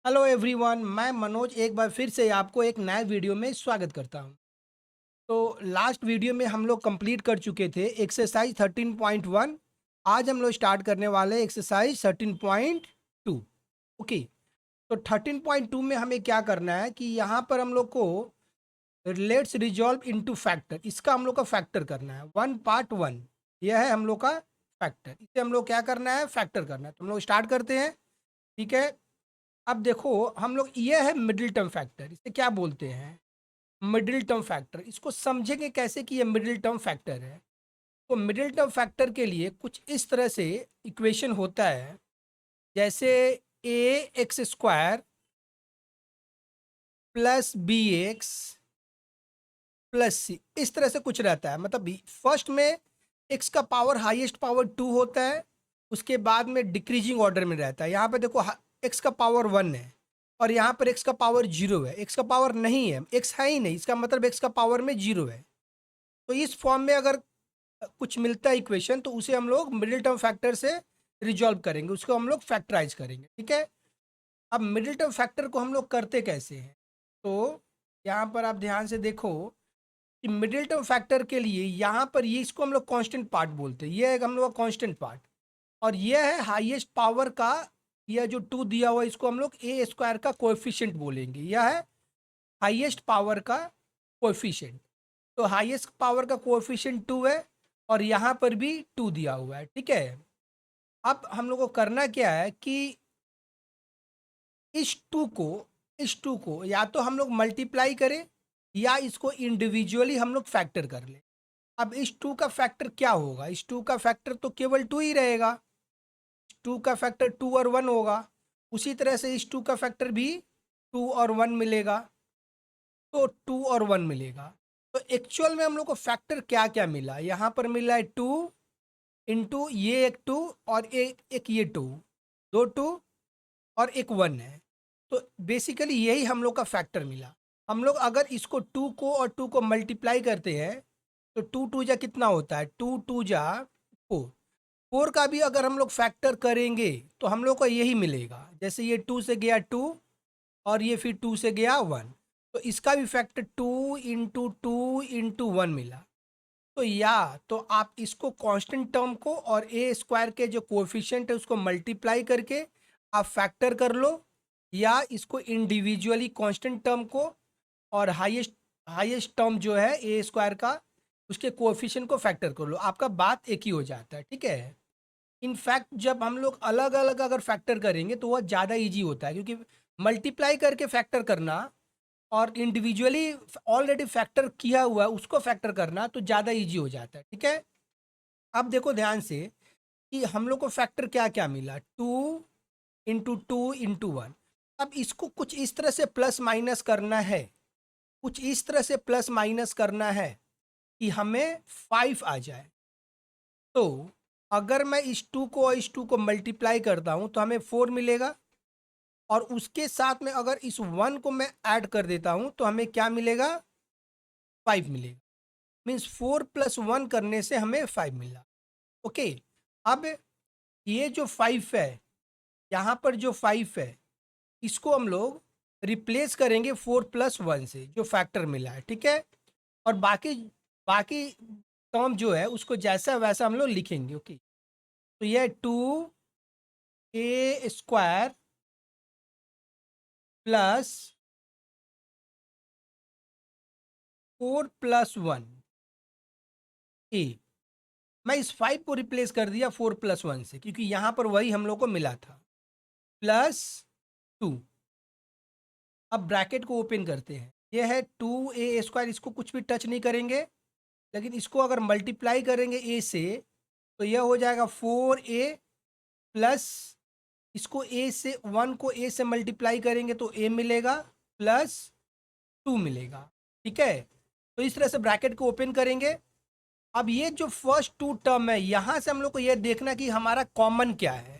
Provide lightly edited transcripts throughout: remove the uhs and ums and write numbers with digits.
Hello everyone, मैं मनोज एक बार फिर से आपको एक नए वीडियो में स्वागत करता हूं। तो लास्ट वीडियो में हम लोग कंप्लीट कर चुके थे एक्सरसाइज 13.1। आज हम लोग स्टार्ट करने वाले हैं एक्सरसाइज 13.2। ओके। तो 13.2 में हमें क्या करना है कि यहाँ पर हम लोग को लेट्स रिजॉल्व इनटू फैक्टर, इसका हम लोग का फैक्टर करना है। वन पार्ट वन, यह है हम लोग का फैक्टर। इसे हम लोग क्या करना है, फैक्टर करना है। तो हम लोग स्टार्ट करते हैं। ठीक है। अब देखो, हम लोग ये है मिडिल टर्म फैक्टर, इसे क्या बोलते हैं, मिडिल टर्म फैक्टर। इसको समझेंगे कैसे कि ये मिडिल टर्म फैक्टर है। तो मिडिल टर्म फैक्टर के लिए कुछ इस तरह से इक्वेशन होता है, जैसे A X square plus B X plus C, इस तरह से कुछ रहता है। मतलब फर्स्ट में एक्स का पावर हाईएस्ट पावर 2 होता है, उसके बाद में डिक्रीजिंग ऑर्डर में रहता है। यहाँ पे देखो, एक्स का पावर 1 है और यहाँ पर एक्स का पावर 0 है। एक्स का पावर नहीं है, एक्स है ही नहीं, इसका मतलब एक्स का पावर में 0 है। तो इस फॉर्म में अगर कुछ मिलता है इक्वेशन, तो उसे हम लोग मिडिल टर्म फैक्टर से रिजॉल्व करेंगे, उसको हम लोग फैक्टराइज करेंगे। ठीक है। अब मिडिल टर्म फैक्टर को हम लोग करते कैसे हैं, तो यहाँ पर आप ध्यान से देखो कि मिडिल टर्म फैक्टर के लिए यहाँ पर ये, इसको हम लोग कांस्टेंट पार्ट बोलते हैं। ये है हम लोग का कांस्टेंट पार्ट, और ये है हाईएस्ट पावर का, यह जो 2 दिया हुआ है, इसको हम लोग ए स्क्वायर का कोएफिशिएंट बोलेंगे। यह है हाईएस्ट पावर का कोएफिशिएंट। तो हाईएस्ट पावर का कोएफिशिएंट 2 है और यहाँ पर भी 2 दिया हुआ है। ठीक है। अब हम लोग को करना क्या है कि इस 2 को, इस 2 को या तो हम लोग मल्टीप्लाई करें या इसको इंडिविजुअली हम लोग फैक्टर कर लें। अब इस 2 का फैक्टर क्या होगा, इस 2 का फैक्टर तो केवल 2 ही रहेगा। 2 का फैक्टर 2 और 1 होगा। उसी तरह से इस 2 का फैक्टर भी 2 और 1 मिलेगा। तो 2 और 1 मिलेगा। तो एक्चुअल में हम लोग को फैक्टर क्या क्या मिला, यहाँ पर मिला है 2 इंटू ये एक 2 और एक ये 2, दो 2 और एक 1 है। तो बेसिकली यही हम लोग का फैक्टर मिला। हम लोग अगर इसको 2 को और 2 को मल्टीप्लाई करते हैं, तो 2 2 जा कितना होता है, 2 2 जा 4। 4 का भी अगर हम लोग फैक्टर करेंगे तो हम लोग को यही मिलेगा। जैसे ये 2 से गया 2 और ये फिर 2 से गया 1, तो इसका भी फैक्टर 2 इंटू 1 मिला। तो या तो आप इसको कांस्टेंट टर्म को और ए स्क्वायर के जो कोएफिशिएंट है उसको मल्टीप्लाई करके आप फैक्टर कर लो, या इसको इंडिविजुअली कांस्टेंट टर्म को और हाईएस्ट हाईएस्ट टर्म जो है ए स्क्वायर का, उसके कोएफिशिएंट को फैक्टर कर लो। आपका बात एक ही हो जाता है। ठीक है। इनफैक्ट जब हम लोग अलग अलग अगर फैक्टर करेंगे तो वह ज़्यादा इजी होता है, क्योंकि मल्टीप्लाई करके फैक्टर करना और इंडिविजुअली ऑलरेडी फैक्टर किया हुआ है उसको फैक्टर करना तो ज़्यादा इजी हो जाता है। ठीक है। अब देखो ध्यान से कि हम लोग को फैक्टर क्या क्या मिला, 2 इंटू 1। अब इसको कुछ इस तरह से प्लस माइनस करना है, कुछ इस तरह से प्लस माइनस करना है कि हमें 5 आ जाए। तो अगर मैं इस 2 को और इस 2 को मल्टीप्लाई करता हूँ तो हमें 4 मिलेगा, और उसके साथ में अगर इस 1 को मैं ऐड कर देता हूँ तो हमें क्या मिलेगा, 5 मिलेगा। मीन्स 4 प्लस 1 करने से हमें 5 मिला। ओके। अब ये जो 5 है, यहाँ पर जो 5 है, इसको हम लोग रिप्लेस करेंगे 4 प्लस 1 से जो फैक्टर मिला है। ठीक है। और बाकी बाकी टर्म जो है उसको जैसा वैसा हम लोग लिखेंगे। ओके। तो ये 2 a स्क्वायर प्लस 4 प्लस 1 ए। मैं इस 5 को रिप्लेस कर दिया 4 प्लस 1 से, क्योंकि यहाँ पर वही हम लोग को मिला था, +2। अब ब्रैकेट को ओपन करते हैं। ये है 2a स्क्वायर, इसको कुछ भी टच नहीं करेंगे, लेकिन इसको अगर मल्टीप्लाई करेंगे ए से तो यह हो जाएगा 4a प्लस, इसको ए से 1 को ए से मल्टीप्लाई करेंगे तो ए मिलेगा +2 मिलेगा। ठीक है। तो इस तरह से ब्रैकेट को ओपन करेंगे। अब ये जो फर्स्ट 2 टर्म है, यहाँ से हम लोग को यह देखना कि हमारा कॉमन क्या है।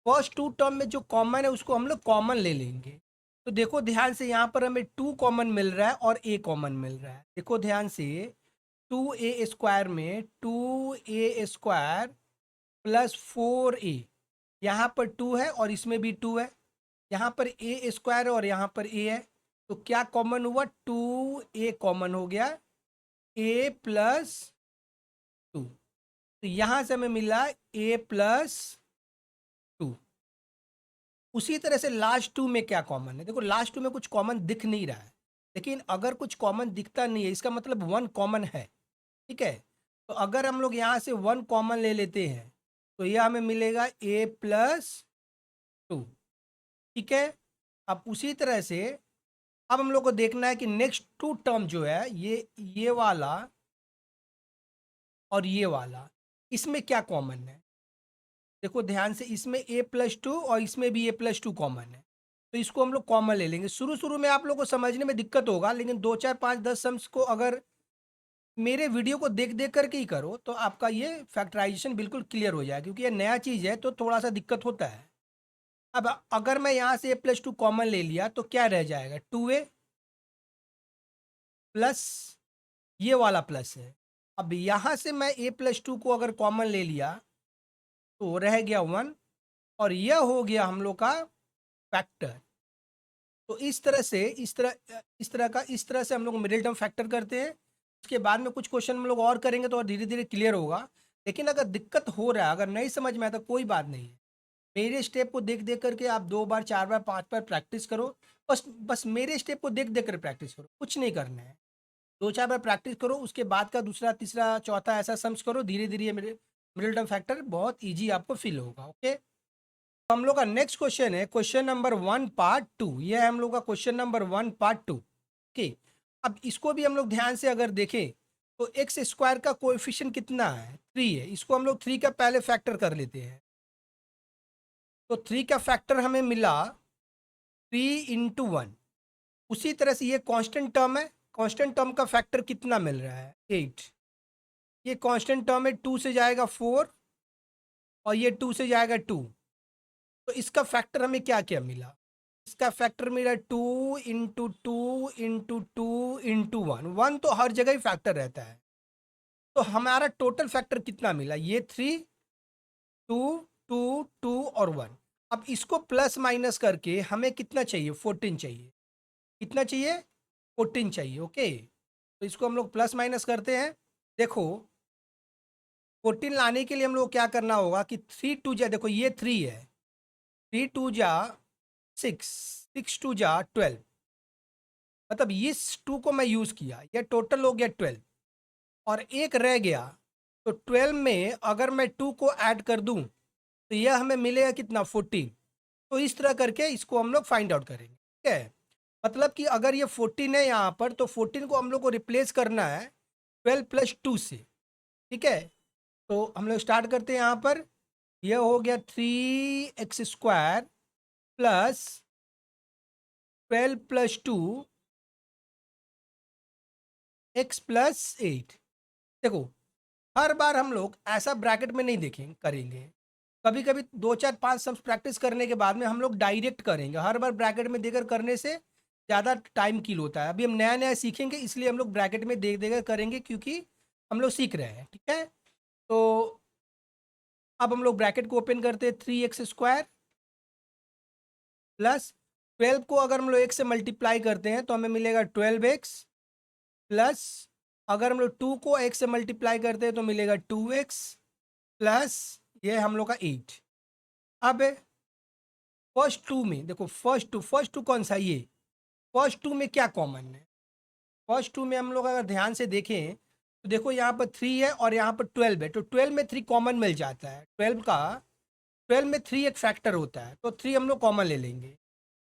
फर्स्ट 2 टर्म में जो कॉमन है उसको हम लोग कॉमन ले लेंगे। तो देखो ध्यान से, यहाँ पर हमें 2 कॉमन मिल रहा है और ए कॉमन मिल रहा है। देखो ध्यान से, 2a स्क्वायर में 2a स्क्वायर प्लस 4a, यहाँ पर 2 है और इसमें भी 2 है। यहाँ पर ए स्क्वायर और यहाँ पर ए है, तो क्या कॉमन हुआ, 2a कॉमन हो गया, a प्लस 2। तो यहाँ से हमें मिला a प्लस 2। उसी तरह से लास्ट टू में क्या कॉमन है, देखो लास्ट टू में कुछ कॉमन दिख नहीं रहा है, लेकिन अगर कुछ कॉमन दिखता नहीं है इसका मतलब वन कॉमन है। ठीक है, तो अगर हम लोग यहाँ से वन कॉमन ले लेते हैं तो यह हमें मिलेगा a प्लस 2। ठीक है, अब उसी तरह से अब हम लोग को देखना है कि नेक्स्ट टू टर्म जो है ये वाला और ये वाला, इसमें क्या कॉमन है। देखो ध्यान से, इसमें a प्लस 2 और इसमें भी a प्लस 2 कॉमन है, तो इसको हम लोग कॉमन ले लेंगे। शुरू शुरू में आप लोग को समझने में दिक्कत होगा, लेकिन 2 4 5 10 सम्स को अगर मेरे वीडियो को देख देख करके ही करो तो आपका ये फैक्टराइजेशन बिल्कुल क्लियर हो जाए, क्योंकि ये नया चीज़ है तो थोड़ा सा दिक्कत होता है। अब अगर मैं यहाँ से a प्लस 2 कॉमन ले लिया तो क्या रह जाएगा, 2a प्लस ये वाला प्लस है। अब यहाँ से मैं a प्लस 2 को अगर कॉमन ले लिया तो रह गया 1, और यह हो गया हम लोग का फैक्टर। तो इस तरह से इस तरह से हम लोग मिडिल टर्म फैक्टर करते हैं। उसके बाद में कुछ क्वेश्चन हम लोग और करेंगे तो और धीरे धीरे क्लियर होगा। लेकिन अगर दिक्कत हो रहा है, अगर नहीं समझ में आता, कोई बात नहीं है, मेरे स्टेप को देख देख करके आप 2 बार 4 बार 5 बार प्रैक्टिस करो। बस बस मेरे स्टेप को देख देख कर प्रैक्टिस करो, कुछ नहीं करना है। 2 4 बार प्रैक्टिस करो, उसके बाद का दूसरा तीसरा चौथा ऐसा सम्स करो, धीरे धीरे मेरे मिडिल टर्म फैक्टर बहुत ईजी आपको फील होगा। ओके, तो हम लोग का नेक्स्ट क्वेश्चन है क्वेश्चन नंबर 1 पार्ट 2। ये है हम लोग का क्वेश्चन नंबर 1 पार्ट 2। ओके, अब इसको भी हम लोग ध्यान से अगर देखें तो एक्स स्क्वायर का कोएफिशिएंट कितना है, 3 है। इसको हम लोग 3 का पहले फैक्टर कर लेते हैं। तो 3 का फैक्टर हमें मिला 3 × 1। उसी तरह से ये कांस्टेंट टर्म है, कांस्टेंट टर्म का फैक्टर कितना मिल रहा है, 8। ये कांस्टेंट टर्म है, 2 से जाएगा 4 और ये 2 से जाएगा 2। तो इसका फैक्टर हमें क्या क्या मिला, इसका फैक्टर मिला 2 इंटू 2 इंटू 2 इंटू 1। 1 तो हर जगह ही फैक्टर रहता है। तो हमारा टोटल फैक्टर कितना मिला, ये 3 2 2 2 और 1। अब इसको प्लस माइनस करके हमें कितना चाहिए, 14 चाहिए। कितना चाहिए, 14 चाहिए। ओके, तो इसको हम लोग प्लस माइनस करते हैं। देखो 14 लाने के लिए हम लोग क्या करना होगा कि 3 2 जा, देखो ये 3 है, 3 2 जा 6, 6 2 जा 12, मतलब इस 2 को मैं यूज़ किया, ये टोटल हो गया 12 और एक रह गया। तो 12 में अगर मैं 2 को ऐड कर दूं तो यह हमें मिलेगा कितना, 14। तो इस तरह करके इसको हम लोग फाइंड आउट करेंगे। ठीक है, मतलब कि अगर ये 14 है यहाँ पर तो 14 को हम लोग को रिप्लेस करना है 12 प्लस 2 से। ठीक है, तो हम लोग स्टार्ट करते हैं यहाँ पर। यह हो गया 3x² plus 12 plus 2 x plus 8। देखो हर बार हम लोग ऐसा ब्रैकेट में नहीं देखेंगे, करेंगे। कभी कभी 2 4 5 सम्स प्रैक्टिस करने के बाद में हम लोग डायरेक्ट करेंगे। हर बार ब्रैकेट में देकर करने से ज़्यादा टाइम किल होता है। अभी हम नया नया सीखेंगे, इसलिए हम लोग ब्रैकेट में देख देकर करेंगे, क्योंकि हम लोग सीख रहे हैं। ठीक है, तो अब हम लोग ब्रैकेट को ओपन करते हैं, 3x² प्लस 12 को अगर हम लोग x से मल्टीप्लाई करते हैं तो हमें मिलेगा 12x प्लस अगर हम लोग 2 को x से मल्टीप्लाई करते हैं तो मिलेगा 2x प्लस ये हम लोग का 8। अब फर्स्ट टू में देखो, फर्स्ट टू कौन सा, ये फर्स्ट टू में क्या कॉमन है। फर्स्ट टू में हम लोग अगर ध्यान से देखें तो देखो यहाँ पर 3 है और यहाँ पर 12 है, तो 12 में 3 कॉमन मिल जाता है। 12 में 3 एक फैक्टर होता है, तो 3 हम लोग कॉमन ले लेंगे।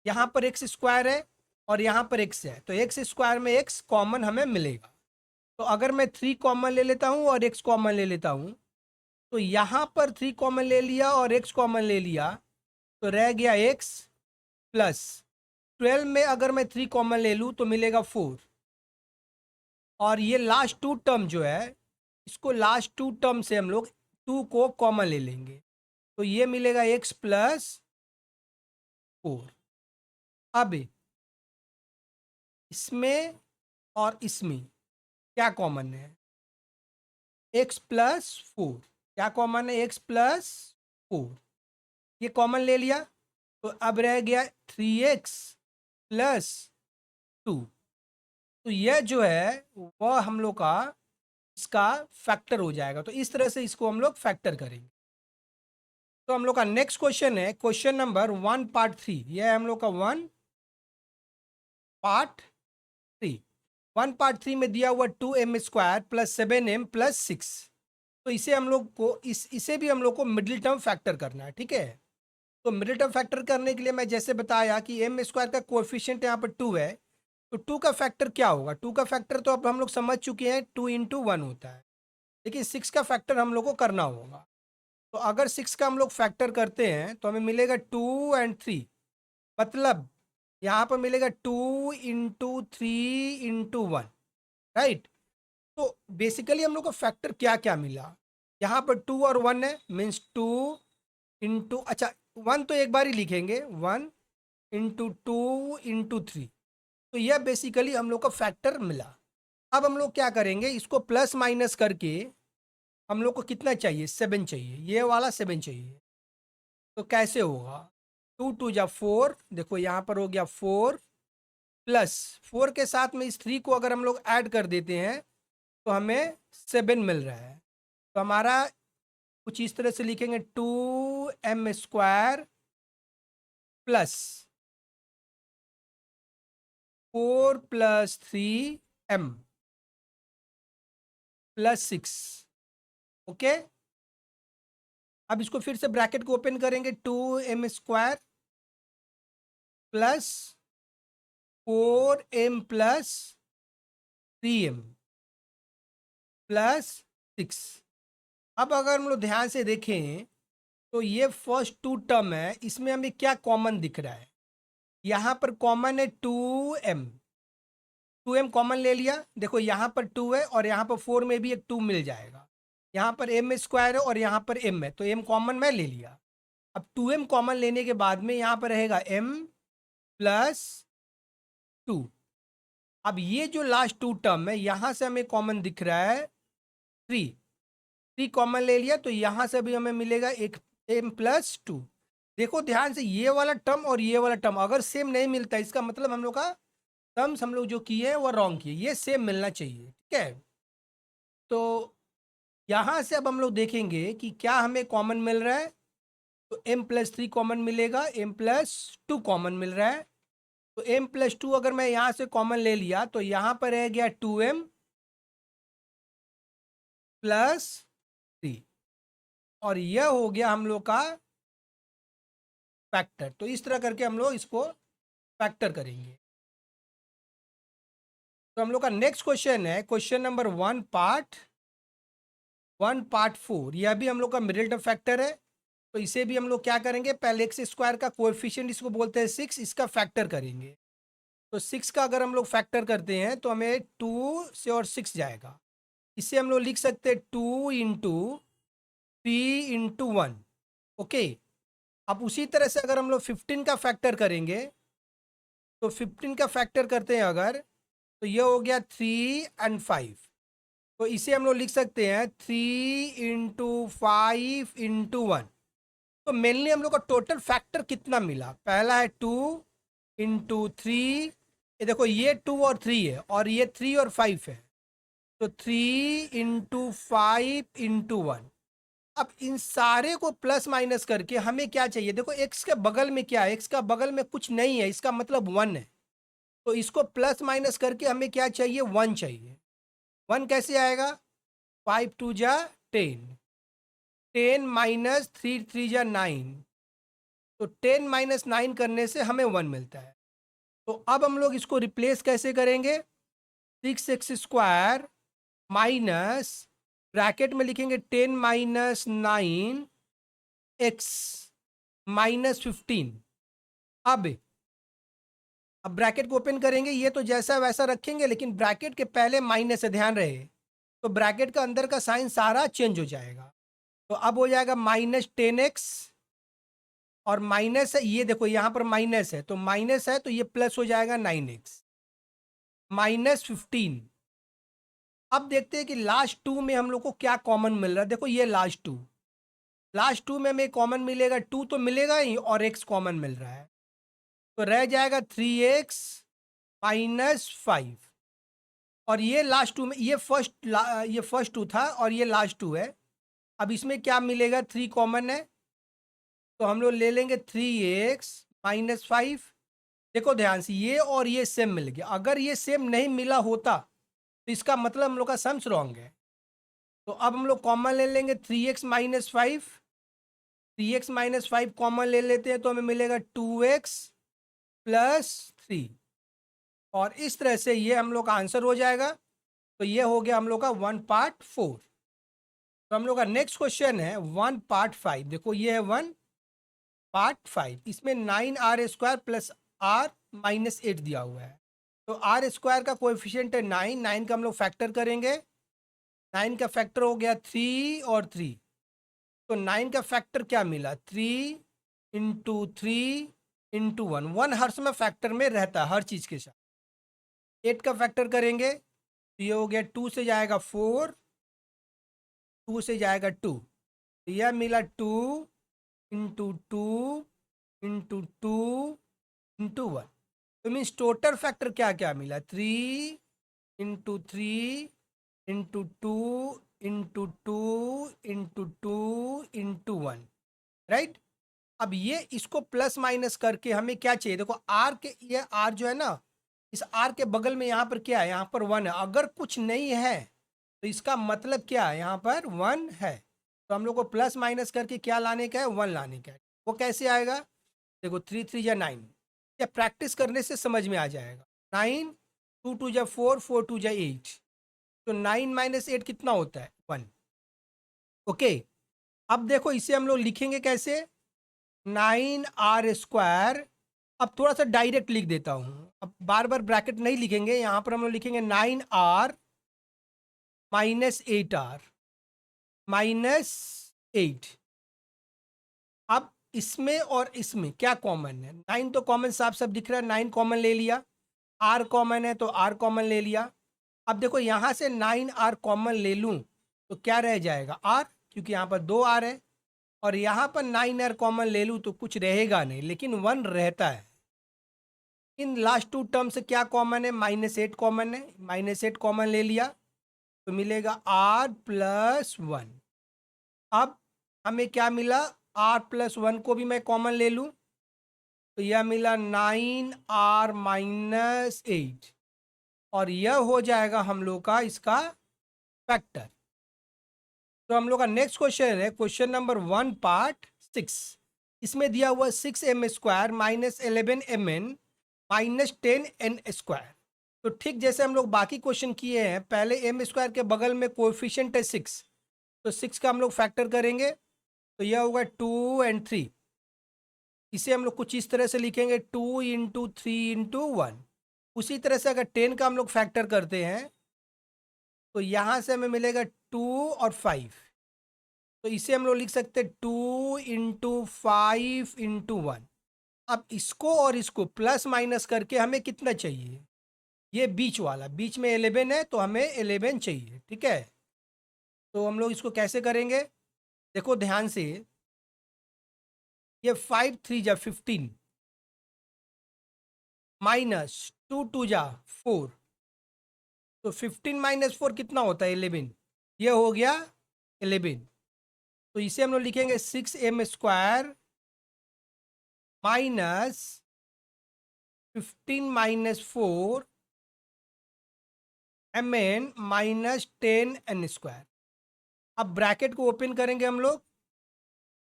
यहाँ पर x² है और यहाँ पर x है, तो x² में x कॉमन हमें मिलेगा। तो अगर मैं 3 कॉमन ले लेता हूँ और x कॉमन ले लेता हूँ, तो यहाँ पर 3 कॉमन ले लिया और x कॉमन ले लिया, तो रह गया x प्लस 12 में अगर मैं 3 कॉमन ले लूँ तो मिलेगा 4। और ये लास्ट टू टर्म जो है, इसको लास्ट टू टर्म से हम लोग 2 को कॉमन ले लेंगे, तो ये मिलेगा x प्लस 4। अब इसमें और इसमें क्या कॉमन है, x प्लस 4। क्या कॉमन है, x प्लस 4, ये कॉमन ले लिया। तो अब रह गया 3x प्लस 2। तो यह जो है वह हम लोग का इसका फैक्टर हो जाएगा। तो इस तरह से इसको हम लोग फैक्टर करेंगे। तो हम लोग का नेक्स्ट क्वेश्चन है क्वेश्चन नंबर 1 पार्ट 3। यह है हम लोग का 1 पार्ट 3। 1 पार्ट 3 में दिया हुआ 2m² प्लस 7m प्लस 6। तो इसे हम लोग को इसे भी हम लोग को मिडिल टर्म फैक्टर करना है, ठीक है। तो मिडिल टर्म फैक्टर करने के लिए मैं जैसे बताया कि m² का कोएफिशिएंट यहाँ पर 2 है। तो 2 का फैक्टर क्या होगा? 2 का फैक्टर तो अब हम लोग समझ चुके हैं, 2 इंटू 1 होता है। लेकिन 6 का फैक्टर हम लोग को करना होगा। तो अगर 6 का हम लोग फैक्टर करते हैं तो हमें मिलेगा 2 एंड 3। मतलब यहाँ पर मिलेगा 2 इंटू 3 इंटू 1, राइट। तो बेसिकली हम लोग को फैक्टर क्या क्या मिला? यहाँ पर 2 और 1 है, मीन्स 2 इंटू, अच्छा 1 तो एक बार ही लिखेंगे, 1 इंटू 2 इंटू 3। तो यह बेसिकली हम लोग का फैक्टर मिला। अब हम लोग क्या करेंगे, इसको प्लस माइनस करके हम लोग को कितना चाहिए? 7 चाहिए, ये वाला 7 चाहिए। तो कैसे होगा? 2 2 जा 4, देखो यहाँ पर हो गया 4 प्लस 4 के साथ में इस 3 को अगर हम लोग ऐड कर देते हैं तो हमें 7 मिल रहा है। तो हमारा कुछ इस तरह से लिखेंगे 2m² plus 4 plus 3m plus 6। Okay, अब इसको फिर से ब्रैकेट को ओपन करेंगे, 2m² plus 4m plus 3m plus 6। अब अगर हम लोग ध्यान से देखें तो ये फर्स्ट 2 टर्म है, इसमें हमें क्या कॉमन दिख रहा है? यहाँ पर कॉमन है 2m। 2m कॉमन ले लिया, देखो यहाँ पर 2 है और यहाँ पर 4 में भी एक 2 मिल जाएगा। यहाँ पर m² है और यहाँ पर m है, तो m कॉमन मैं ले लिया। अब 2m कॉमन लेने के बाद में यहाँ पर रहेगा m प्लस 2। अब ये जो लास्ट 2 टर्म है यहाँ से हमें कॉमन दिख रहा है 3। 3 कॉमन ले लिया, तो यहाँ से भी हमें मिलेगा एक m प्लस 2। देखो ध्यान से, ये वाला टर्म और ये वाला टर्म अगर सेम नहीं मिलता, इसका मतलब हम लोग का टर्म्स हम लोग जो किए हैं वो रॉन्ग किए। ये सेम मिलना चाहिए, ठीक है। तो यहाँ से अब हम लोग देखेंगे कि क्या हमें कॉमन मिल रहा है। तो m+3 कॉमन मिलेगा, m+2 कॉमन मिल रहा है। तो m+2 अगर मैं यहाँ से कॉमन ले लिया तो यहाँ पर रह गया 2m प्लस 3, और यह हो गया हम लोग का फैक्टर। तो इस तरह करके हम लोग इसको फैक्टर करेंगे। तो हम लोग का नेक्स्ट क्वेश्चन है क्वेश्चन नंबर 1 पार्ट 4। यह भी हम लोग का मिडिल टर्म फैक्टर है। तो इसे भी हम लोग क्या करेंगे, पहले x² का कोएफिशिएंट इसको बोलते हैं 6, इसका फैक्टर करेंगे। तो 6 का अगर हम लोग फैक्टर करते हैं तो हमें 2 से और 6 जाएगा। इसे हम लोग लिख सकते हैं 2 इंटू 3 इंटू 1। ओके, अब उसी तरह से अगर हम लोग 15 का फैक्टर करेंगे, तो 15 का फैक्टर करते हैं अगर, तो ये हो गया 3 एंड 5। तो इसे हम लोग लिख सकते हैं 3 इंटू 5 इंटू 1। तो मेनली हम लोग का टोटल फैक्टर कितना मिला? पहला है 2 इंटू 3, ये देखो ये 2 और 3 है और ये 3 और 5 है। तो 3 इंटू 5 इंटू 1। अब इन सारे को प्लस माइनस करके हमें क्या चाहिए? देखो x के बगल में क्या है? x का बगल में कुछ नहीं है, इसका मतलब 1 है। तो इसको प्लस माइनस करके हमें क्या चाहिए? 1 चाहिए। 1 कैसे आएगा? 5 2 जा 10, 10 माइनस 3 3 जा 9। तो 10 माइनस 9 करने से हमें 1 मिलता है। तो अब हम लोग इसको रिप्लेस कैसे करेंगे? 6x² माइनस, ब्रैकेट में लिखेंगे 10 माइनस 9 x माइनस 15। अब ब्रैकेट को ओपन करेंगे, ये तो जैसा वैसा रखेंगे लेकिन ब्रैकेट के पहले माइनस है, ध्यान रहे। तो ब्रैकेट का अंदर का साइन सारा चेंज हो जाएगा। तो अब हो जाएगा -10x, और माइनस है, ये देखो यहाँ पर माइनस है, तो माइनस है तो ये प्लस हो जाएगा 9x माइनस 15। अब देखते हैं कि लास्ट 2 में हम लोग को क्या कॉमन मिल रहा है। देखो ये लास्ट 2, लास्ट टू में हमें कॉमन मिलेगा, टू तो मिलेगा ही और एक्स कॉमन मिल रहा है, तो रह जाएगा 3x माइनस 5। और ये लास्ट टू में ये फर्स्ट टू था और ये लास्ट टू है। अब इसमें क्या मिलेगा, 3 कॉमन है, तो हम लोग ले लेंगे 3x माइनस 5। देखो ध्यान से, ये और ये सेम मिल गया। अगर ये सेम नहीं मिला होता तो इसका मतलब हम लोग का सम्स रॉन्ग है। तो अब हम लोग कॉमन ले लेंगे 3x minus 5। 3x minus 5 common ले लेते हैं तो हमें मिलेगा 2x प्लस 3। और इस तरह से ये हम लोग का आंसर हो जाएगा। तो ये हो गया हम लोग का 1 पार्ट 4। तो हम लोग का नेक्स्ट क्वेश्चन है 1 पार्ट 5। देखो ये है 1 पार्ट 5, इसमें 9r² प्लस r माइनस 8 दिया हुआ है। तो आर स्क्वायर का कोएफिशिएंट है 9, 9 का हम लोग फैक्टर करेंगे। 9 का फैक्टर हो गया 3 और 3। तो 9 का फैक्टर क्या मिला, 3 × 3 × 1। 1 हर समय फैक्टर में रहता है हर चीज़ के साथ। 8 का फैक्टर करेंगे तो ये हो गया 2 से जाएगा 4, 2 से जाएगा 2, तो यह मिला 2 × 2 × 2 × 1। तो मीन्स टोटल फैक्टर क्या क्या मिला, 3 × 3 × 2 × 2 × 2 × 1, राइट। अब ये इसको प्लस माइनस करके हमें क्या चाहिए, देखो आर के, ये आर जो है ना, इस आर के बगल में यहाँ पर क्या है, यहाँ पर 1 है। अगर कुछ नहीं है तो इसका मतलब क्या है, यहाँ पर 1 है। तो हम लोग को प्लस माइनस करके क्या लाने का है, 1 लाने का है। वो कैसे आएगा, देखो 3 3 या 9, या प्रैक्टिस करने से समझ में आ जाएगा। 9, 2 2 या 4, 4 2 या 8। तो 9 माइनस 8 कितना होता है, 1। ओके, अब देखो इसे हम लोग लिखेंगे कैसे, 9r²। अब थोड़ा सा डायरेक्ट लिख देता हूँ, अब बार बार ब्रैकेट नहीं लिखेंगे। यहाँ पर हम लोग लिखेंगे 9r माइनस 8r माइनस 8। अब इसमें और इसमें क्या कॉमन है, 9 तो कॉमन साफ साफ दिख रहा है, 9 कॉमन ले लिया। r कॉमन है तो r कॉमन ले लिया। अब देखो यहाँ से 9r कॉमन ले लूँ तो क्या रह जाएगा, r, क्योंकि यहाँ पर 2r है। और यहाँ पर 9r कॉमन ले लूँ तो कुछ रहेगा नहीं, लेकिन 1 रहता है। इन लास्ट टू टर्म से क्या कॉमन है, -8 कॉमन है, -8 कॉमन ले लिया तो मिलेगा r प्लस 1। अब हमें क्या मिला, r प्लस 1 को भी मैं कॉमन ले लूँ तो यह मिला 9r माइनस 8। और यह हो जाएगा हम लोग का इसका फैक्टर। तो हम लोग का नेक्स्ट क्वेश्चन है क्वेश्चन नंबर 1 पार्ट 6। इसमें दिया हुआ 6m² minus 11mn minus 10n²। तो ठीक जैसे हम लोग बाकी क्वेश्चन किए हैं, पहले m² के बगल में कोएफिशिएंट है 6, तो 6 का हम लोग फैक्टर करेंगे तो यह होगा 2 और 3। इसे हम लोग कुछ इस तरह से लिखेंगे 2 × 3 × 1। उसी तरह से अगर 10 का हम लोग फैक्टर करते हैं तो यहाँ से हमें मिलेगा 2 और 5। तो इसे हम लोग लिख सकते हैं 2 × 5 × 1। अब इसको और इसको प्लस माइनस करके हमें कितना चाहिए, ये बीच वाला, बीच में 11 है तो हमें 11 चाहिए, ठीक है। तो हम लोग इसको कैसे करेंगे, देखो ध्यान से, ये 5 3 जा 15 माइनस 2 2 जा 4, तो 15 माइनस 4 कितना होता है, 11। ये हो गया 11। तो इसे हम लोग लिखेंगे 6m² minus 15 minus 4 mn minus 10n²। अब ब्रैकेट को ओपन करेंगे हम लोग,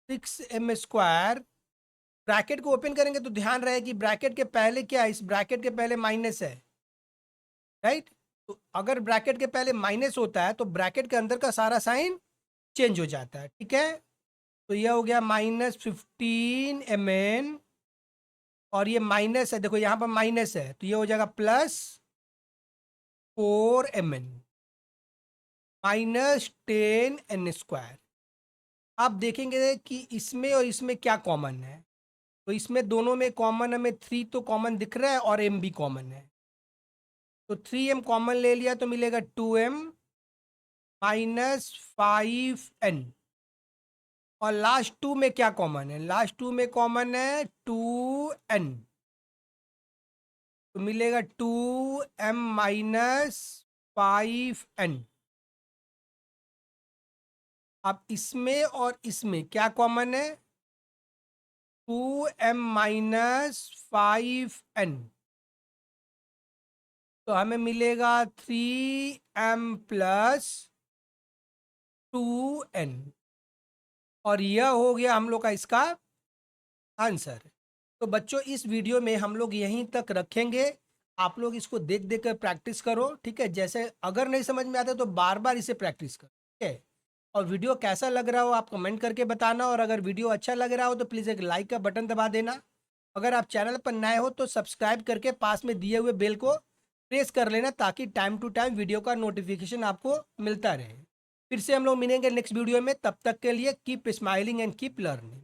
6m², ब्रैकेट को ओपन करेंगे तो ध्यान रहे कि ब्रैकेट के पहले क्या है, इस ब्रैकेट के पहले माइनस है, राइट। तो अगर ब्रैकेट के पहले माइनस होता है तो ब्रैकेट के अंदर का सारा साइन चेंज हो जाता है, ठीक है। तो यह हो गया -15mn, और ये माइनस है, देखो यहाँ पर माइनस है तो ये हो जाएगा +4mn माइनस 10n²। आप देखेंगे कि इसमें और इसमें क्या कॉमन है, तो इसमें दोनों में कॉमन हमें 3 तो कॉमन दिख रहा है और m भी कॉमन है। तो 3m कॉमन ले लिया तो मिलेगा 2m माइनस 5n। और लास्ट टू में क्या कॉमन है? लास्ट टू में कॉमन है 2n, तो मिलेगा 2m-5n। अब इसमें और इसमें क्या कॉमन है? 2m-5n, तो हमें मिलेगा 3m प्लस 2n, और यह हो गया हम लोग का इसका आंसर। तो बच्चों इस वीडियो में हम लोग यहीं तक रखेंगे, आप लोग इसको देख देख कर प्रैक्टिस करो, ठीक है। जैसे अगर नहीं समझ में आता तो बार बार इसे प्रैक्टिस करो, ठीक है। और वीडियो कैसा लग रहा हो आप कमेंट करके बताना, और अगर वीडियो अच्छा लग रहा हो तो प्लीज़ एक लाइक का बटन दबा देना। अगर आप चैनल पर नए हो तो सब्सक्राइब करके पास में दिए हुए बेल को प्रेस कर लेना, ताकि टाइम टू टाइम वीडियो का नोटिफिकेशन आपको मिलता रहे। फिर से हम लोग मिलेंगे नेक्स्ट वीडियो में, तब तक के लिए keep smiling and keep learning.